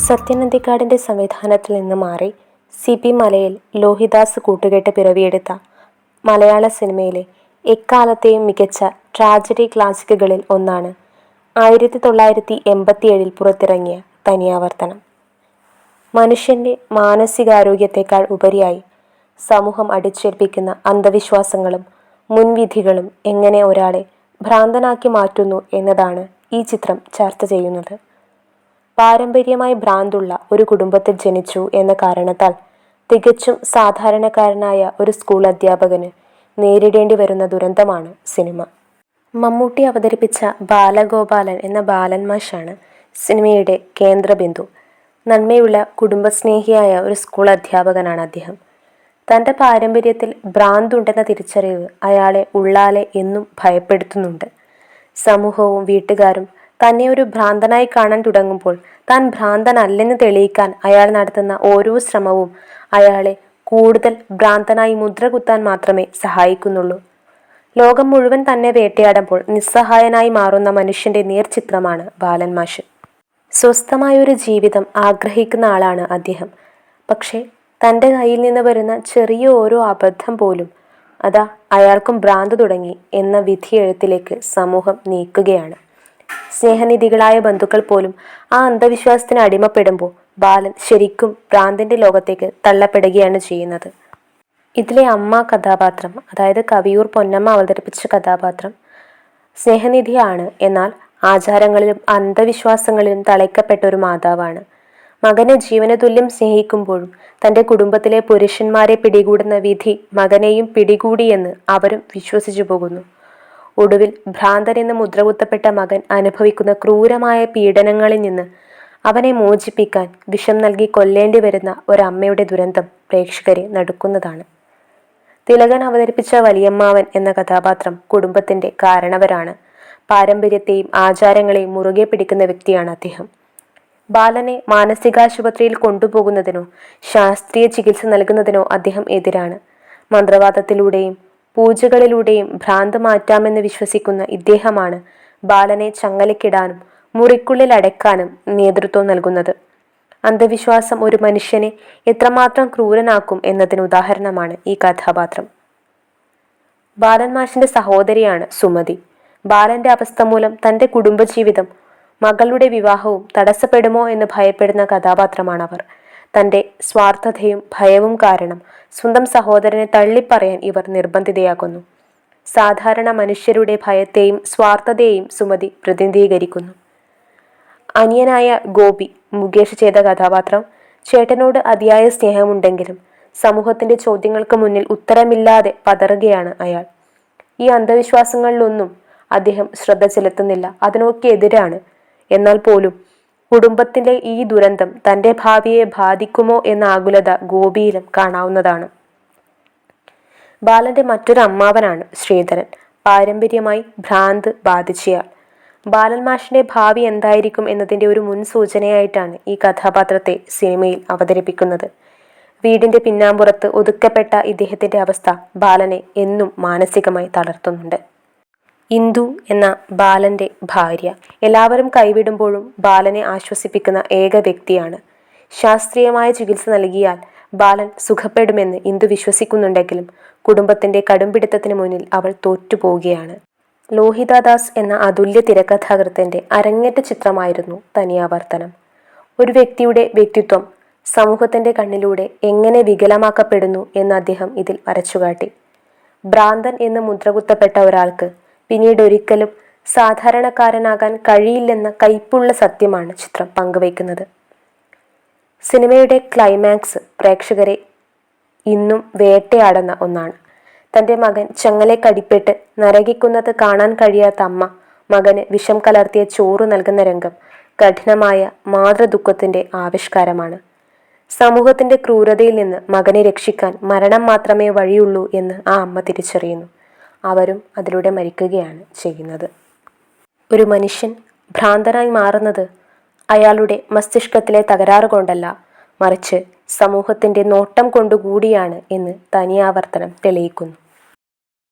സത്യൻ അന്തിക്കാടിൻ്റെ സംവിധാനത്തിൽ നിന്ന് മാറി സി.പി. മലയിൽ ലോഹിദാസ് കൂട്ടുകെട്ട് പിറവിയെടുത്ത മലയാള സിനിമയിലെ എക്കാലത്തെയും മികച്ച ട്രാജഡി ക്ലാസിക്കുകളിൽ ഒന്നാണ് 1987 പുറത്തിറങ്ങിയ തനിയാവർത്തനം. മനുഷ്യൻ്റെ മാനസികാരോഗ്യത്തെക്കാൾ ഉപരിയായി സമൂഹം അടിച്ചേൽപ്പിക്കുന്ന അന്ധവിശ്വാസങ്ങളും മുൻവിധികളും എങ്ങനെ ഒരാളെ ഭ്രാന്തനാക്കി മാറ്റുന്നു എന്നതാണ് ഈ ചിത്രം ചർച്ച ചെയ്യുന്നത്. പാരമ്പര്യമായി ഭ്രാന്തുള്ള ഒരു കുടുംബത്തിൽ ജനിച്ചു എന്ന കാരണത്താൽ തികച്ചും സാധാരണക്കാരനായ ഒരു സ്കൂൾ അധ്യാപകന് നേരിടേണ്ടി വരുന്ന ദുരന്തമാണ് സിനിമ. മമ്മൂട്ടി അവതരിപ്പിച്ച ബാലഗോപാലൻ എന്ന ബാലൻ മാഷാണ് സിനിമയുടെ കേന്ദ്രബിന്ദു. നന്മയുള്ള കുടുംബസ്നേഹിയായ ഒരു സ്കൂൾ അധ്യാപകനാണ് അദ്ദേഹം. തൻ്റെ പാരമ്പര്യത്തിൽ ഭ്രാന്തുണ്ടെന്ന തിരിച്ചറിവ് അയാളെ ഉള്ളാലെ എന്നും ഭയപ്പെടുത്തുന്നുണ്ട്. സമൂഹവും വീട്ടുകാരും തന്നെ ഒരു ഭ്രാന്തനായി കാണാൻ തുടങ്ങുമ്പോൾ താൻ ഭ്രാന്തനല്ലെന്ന് തെളിയിക്കാൻ അയാൾ നടത്തുന്ന ഓരോ ശ്രമവും അയാളെ കൂടുതൽ ഭ്രാന്തനായി മുദ്രകുത്താൻ മാത്രമേ സഹായിക്കുന്നുള്ളൂ. ലോകം മുഴുവൻ തന്നെ വേട്ടയാടുമ്പോൾ നിസ്സഹായനായി മാറുന്ന മനുഷ്യൻ്റെ നേർചിത്രമാണ് ബാലൻ മാഷ്. സ്വസ്ഥമായൊരു ജീവിതം ആഗ്രഹിക്കുന്ന ആളാണ് അദ്ദേഹം. പക്ഷേ തൻ്റെ കയ്യിൽ നിന്ന് വരുന്ന ചെറിയ ഓരോ അബദ്ധം പോലും അതാ അയാൾക്കും ഭ്രാന്ത് തുടങ്ങി എന്ന വിധിയെഴുത്തിലേക്ക് സമൂഹം നീക്കുകയാണ്. സ്നേഹനിധികളായ ബന്ധുക്കൾ പോലും ആ അന്ധവിശ്വാസത്തിന് അടിമപ്പെടുമ്പോൾ ബാലൻ ശരിക്കും ഭ്രാന്തിൻ്റെ ലോകത്തേക്ക് തള്ളപ്പെടുകയാണ് ചെയ്യുന്നത്. ഇതിലെ അമ്മ കഥാപാത്രം, അതായത് കവിയൂർ പൊന്നമ്മ അവതരിപ്പിച്ച കഥാപാത്രം സ്നേഹനിധിയാണ്. എന്നാൽ ആചാരങ്ങളിലും അന്ധവിശ്വാസങ്ങളിലും തളയ്ക്കപ്പെട്ട ഒരു മാതാവാണ്. മകനെ ജീവന തുല്യം സ്നേഹിക്കുമ്പോഴും തൻ്റെ കുടുംബത്തിലെ പുരുഷന്മാരെ പിടികൂടുന്ന വിധി മകനെയും പിടികൂടിയെന്ന് അവരും വിശ്വസിച്ചു പോകുന്നു. ഒടുവിൽ ഭ്രാന്തനെന്ന് മുദ്രകുത്തപ്പെട്ട മകൻ അനുഭവിക്കുന്ന ക്രൂരമായ പീഡനങ്ങളിൽ നിന്ന് അവനെ മോചിപ്പിക്കാൻ വിഷം നൽകി കൊല്ലേണ്ടി വരുന്ന ഒരമ്മയുടെ ദുരന്തം പ്രേക്ഷകരെ നടുക്കുന്നതാണ്. തിലകൻ അവതരിപ്പിച്ച വലിയമ്മാവൻ എന്ന കഥാപാത്രം കുടുംബത്തിൻ്റെ കാരണവരാണ്. പാരമ്പര്യത്തെയും ആചാരങ്ങളെയും മുറുകെ പിടിക്കുന്ന വ്യക്തിയാണ് അദ്ദേഹം. ബാലനെ മാനസികാശുപത്രിയിൽ കൊണ്ടുപോകുന്നതിനോ ശാസ്ത്രീയ ചികിത്സ നൽകുന്നതിനോ അദ്ദേഹം എതിരാണ്. മന്ത്രവാദത്തിലൂടെയും പൂജകളിലൂടെയും ഭ്രാന്ത് മാറ്റാമെന്ന് വിശ്വസിക്കുന്ന ഇദ്ദേഹമാണ് ബാലനെ ചങ്ങലക്കിടാനും മുറിക്കുള്ളിൽ അടയ്ക്കാനും നേതൃത്വം നൽകുന്നത്. അന്ധവിശ്വാസം ഒരു മനുഷ്യനെ എത്രമാത്രം ക്രൂരനാക്കും എന്നതിന് ഉദാഹരണമാണ് ഈ കഥാപാത്രം. ബാലൻ മാഷിന്റെ സഹോദരിയാണ് സുമതി. ബാലന്റെ അവസ്ഥ മൂലം തൻ്റെ കുടുംബജീവിതം മകളുടെ വിവാഹവും തടസ്സപ്പെടുമോ എന്ന് ഭയപ്പെടുന്ന കഥാപാത്രമാണവർ. തൻ്റെ സ്വാർത്ഥതയും ഭയവും കാരണം സ്വന്തം സഹോദരനെ തള്ളിപ്പറയാൻ ഇവർ നിർബന്ധിതയാകുന്നു. സാധാരണ മനുഷ്യരുടെ ഭയത്തെയും സ്വാർത്ഥതയെയും സുമതി പ്രതിനിധീകരിക്കുന്നു. അനിയനായ ഗോപി, മുകേഷ് ചെയ്ത കഥാപാത്രം, ചേട്ടനോട് അതിയായ സ്നേഹമുണ്ടെങ്കിലും സമൂഹത്തിൻ്റെ ചോദ്യങ്ങൾക്ക് മുന്നിൽ ഉത്തരമില്ലാതെ പതറുകയാണ് അയാൾ. ഈ അന്ധവിശ്വാസങ്ങളിലൊന്നും അദ്ദേഹം ശ്രദ്ധ ചെലുത്തുന്നില്ല, അതിനൊക്കെ എതിരാണ്. എന്നാൽ പോലും കുടുംബത്തിലെ ഈ ദുരന്തം തൻ്റെ ഭാവിയെ ബാധിക്കുമോ എന്ന ആകുലത ഗോപിയിലും കാണാവുന്നതാണ്. ബാലന്റെ മറ്റൊരു അമ്മാവനാണ് ശ്രീധരൻ, പാരമ്പര്യമായി ഭ്രാന്ത് ബാധിച്ചയാൾ. ബാലൻ മാഷിന്റെ ഭാവി എന്തായിരിക്കും എന്നതിൻ്റെ ഒരു മുൻസൂചനയായിട്ടാണ് ഈ കഥാപാത്രത്തെ സിനിമയിൽ അവതരിപ്പിക്കുന്നത്. വീടിന്റെ പിന്നാമ്പുറത്ത് ഒതുക്കപ്പെട്ട ഇദ്ദേഹത്തിന്റെ അവസ്ഥ ബാലനെ എന്നും മാനസികമായി തളർത്തുന്നുണ്ട്. ഇന്ദു എന്ന ബാലന്റെ ഭാര്യ എല്ലാവരും കൈവിടുമ്പോഴും ബാലനെ ആശ്വസിപ്പിക്കുന്ന ഏക വ്യക്തിയാണ്. ശാസ്ത്രീയമായ ചികിത്സ നൽകിയാൽ ബാലൻ സുഖപ്പെടുമെന്ന് ഇന്ദു വിശ്വസിക്കുന്നുണ്ടെങ്കിലും കുടുംബത്തിന്റെ കടുംപിടുത്തത്തിന് മുന്നിൽ അവൾ തോറ്റുപോവുകയാണ്. ലോഹിതദാസ് എന്ന അതുല്യ തിരക്കഥാകൃത്തിന്റെ അരങ്ങേറ്റ ചിത്രമായിരുന്നു തനിയാവർത്തനം. ഒരു വ്യക്തിയുടെ വ്യക്തിത്വം സമൂഹത്തിന്റെ കണ്ണിലൂടെ എങ്ങനെ വികലമാക്കപ്പെടുന്നു എന്ന് അദ്ദേഹം ഇതിൽ വരച്ചുകാട്ടി. ഭ്രാന്തൻ എന്ന് മുദ്രകുത്തപ്പെട്ട ഒരാൾക്ക് പിന്നീട് ഒരിക്കലും സാധാരണക്കാരനാകാൻ കഴിയില്ലെന്ന കയ്പുള്ള സത്യമാണ് ചിത്രം പങ്കുവയ്ക്കുന്നത്. സിനിമയുടെ ക്ലൈമാക്സ് പ്രേക്ഷകരെ ഇന്നും വേട്ടയാടുന്ന ഒന്നാണ്. തൻ്റെ മകൻ ചങ്ങലക്കടിപ്പെട്ട് നരകിക്കുന്നത് കാണാൻ കഴിയാത്ത അമ്മ മകന് വിഷം കലർത്തിയ ചോറ് നൽകുന്ന രംഗം കഠിനമായ മാതൃദുഃഖത്തിൻ്റെ ആവിഷ്കാരമാണ്. സമൂഹത്തിൻ്റെ ക്രൂരതയിൽ നിന്ന് മകനെ രക്ഷിക്കാൻ മരണം മാത്രമേ വഴിയുള്ളൂ എന്ന് ആ അമ്മ തിരിച്ചറിയുന്നു. അവരും അതിലൂടെ മരിക്കുകയാണ് ചെയ്യുന്നത്. ഒരു മനുഷ്യൻ ഭ്രാന്തനായി മാറുന്നത് അയാളുടെ മസ്തിഷ്കത്തിലെ തകരാറ് കൊണ്ടല്ല, മറിച്ച് സമൂഹത്തിൻ്റെ നോട്ടം കൊണ്ടുകൂടിയാണ് എന്ന് തനിയാവർത്തനം തെളിയിക്കുന്നു.